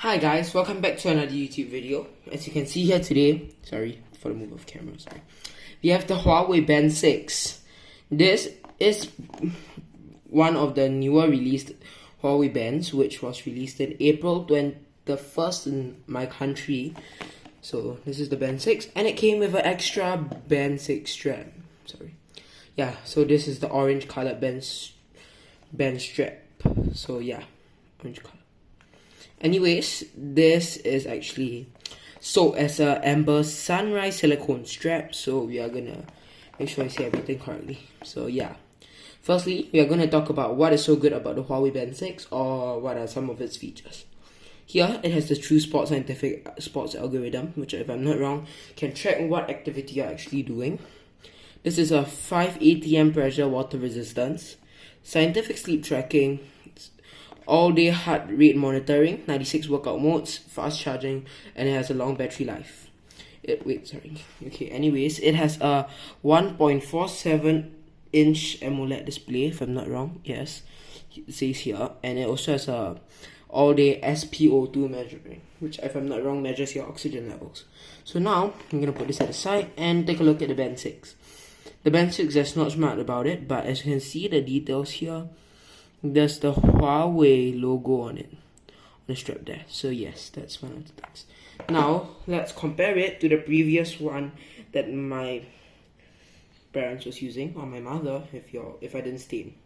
Hi guys, welcome back to another YouTube video. As you can see here today, sorry for the move of camera, we have the Huawei Band 6. This is one of the newer released Huawei bands, which was released in April 21st in my country. So this is the Band 6, and it came with an extra Band 6 strap. Yeah, so this is the orange colored band strap. So yeah, orange color. Anyways, this is actually sold as a amber sunrise silicone strap, so we are gonna make sure I say everything correctly. So yeah, firstly, we are gonna talk about what is so good about the Huawei Band 6, or what are some of its features. Here, it has the True Sport scientific sports algorithm, which, if I'm not wrong, can track what activity you're actually doing. This is a 5 ATM pressure water resistance, scientific sleep tracking, all-day heart rate monitoring, 96 workout modes, fast charging, and it has a long battery life. Anyways, it has a 1.47-inch AMOLED display, if I'm not wrong. Yes, it says here. And it also has a all-day SpO2 measuring, which, if I'm not wrong, measures your oxygen levels. So now, I'm going to put this at the side and take a look at the Band 6. The Band 6, there's not much about it, but as you can see, the details here, there's the Huawei logo on it, on the strap there. So yes, that's one of the things. Now, let's compare it to the previous one that my parents was using, or my mother, if I didn't state.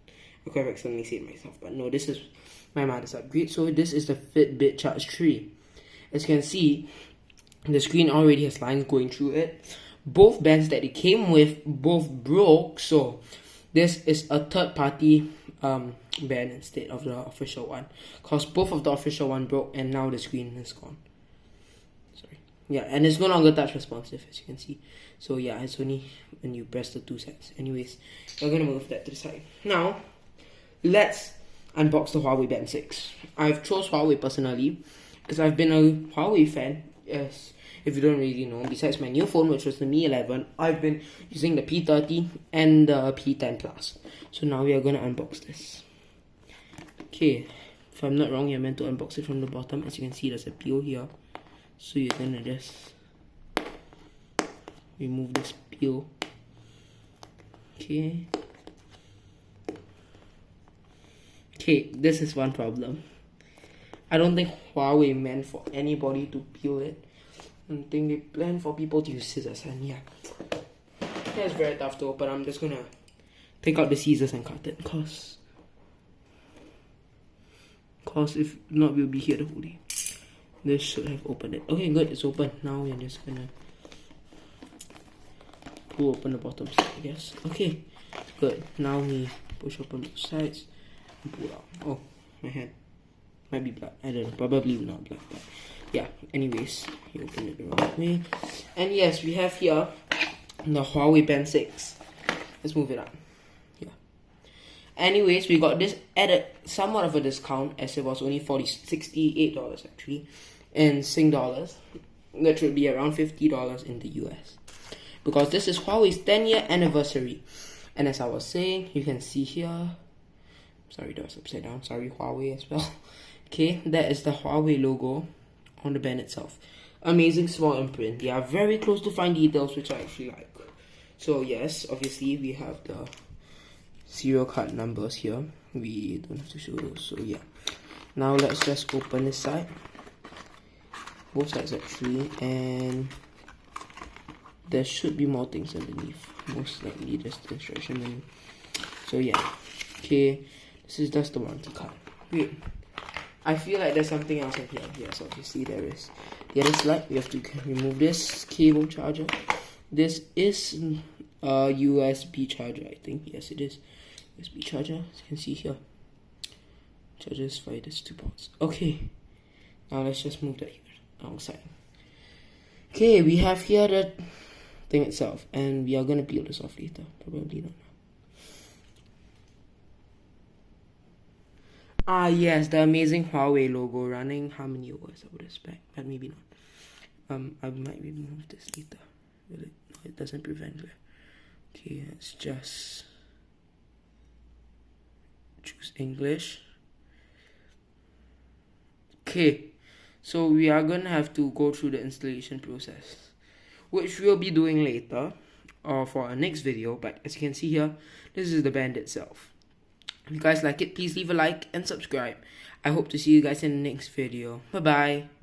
I could have accidentally said myself, but no, this is my mother's upgrade. So this is the Fitbit Charge 3. As you can see, the screen already has lines going through it. Both bands that it came with both broke, so this is a third-party band instead of the official one, because both of the official one broke and now the screen is gone. Yeah, and it's no longer touch responsive, as you can see. So yeah, it's only when you press the two sides. Anyways, we're gonna move that to the side. Now, let's unbox the Huawei Band 6. I've chose Huawei personally because I've been a Huawei fan. Yes, if you don't really know, besides my new phone, which was the Mi 11, I've been using the P30 and the P10 Plus. So now we are gonna unbox this. Okay, if I'm not wrong, you're meant to unbox it from the bottom. As you can see, there's a peel here. So you're gonna just remove this peel. Okay, this is one problem. I don't think Huawei meant for anybody to peel it. I think they planned for people to use scissors, and yeah, it's very tough to open. I'm just gonna take out the scissors and cut it, cause if not, we'll be here the whole day. This should have opened it. Okay, good, it's open. Now we're just gonna pull open the bottom side, I guess. Okay, good. Now we push open both sides and pull out. Oh, my hand might be black. I don't know, probably not black, but yeah, anyways, you open it the wrong way. And yes, we have here the Huawei Band 6. Let's move it up. Yeah. Anyways, we got this at somewhat of a discount, as it was only $68 actually in Sing dollars. That should be around $50 in the US, because this is Huawei's 10-year anniversary. And as I was saying, you can see here, sorry, that was upside down, sorry, Huawei as well. Okay, that is the Huawei logo on the band itself. Amazing small imprint. They are very close to fine details, which I actually like. So yes, obviously we have the serial card numbers here. We don't have to show those. So yeah, now let's just open this side, both sides actually, and there should be more things underneath. Most likely just the instruction menu. So yeah, okay, this is just the warranty card. Great. I feel like there's something else in here. Yes, obviously there is. The other slide, we have to remove this cable charger. This is a USB charger, I think. Yes, it is. USB charger, as you can see here. Charges via these two ports. Okay, now let's just move that here outside. Okay, we have here the thing itself, and we are gonna peel this off later. Probably not now. Ah yes, the amazing Huawei logo running. How many hours I would expect, but maybe not. I might remove this later. Will it? No, it doesn't prevent glare. Okay, let's just choose English. Okay, So we are gonna have to go through the installation process, which we'll be doing later or for our next video. But as you can see here, this is the band itself. If you guys like it, please leave a like and subscribe. I hope to see you guys in the next video. Bye bye.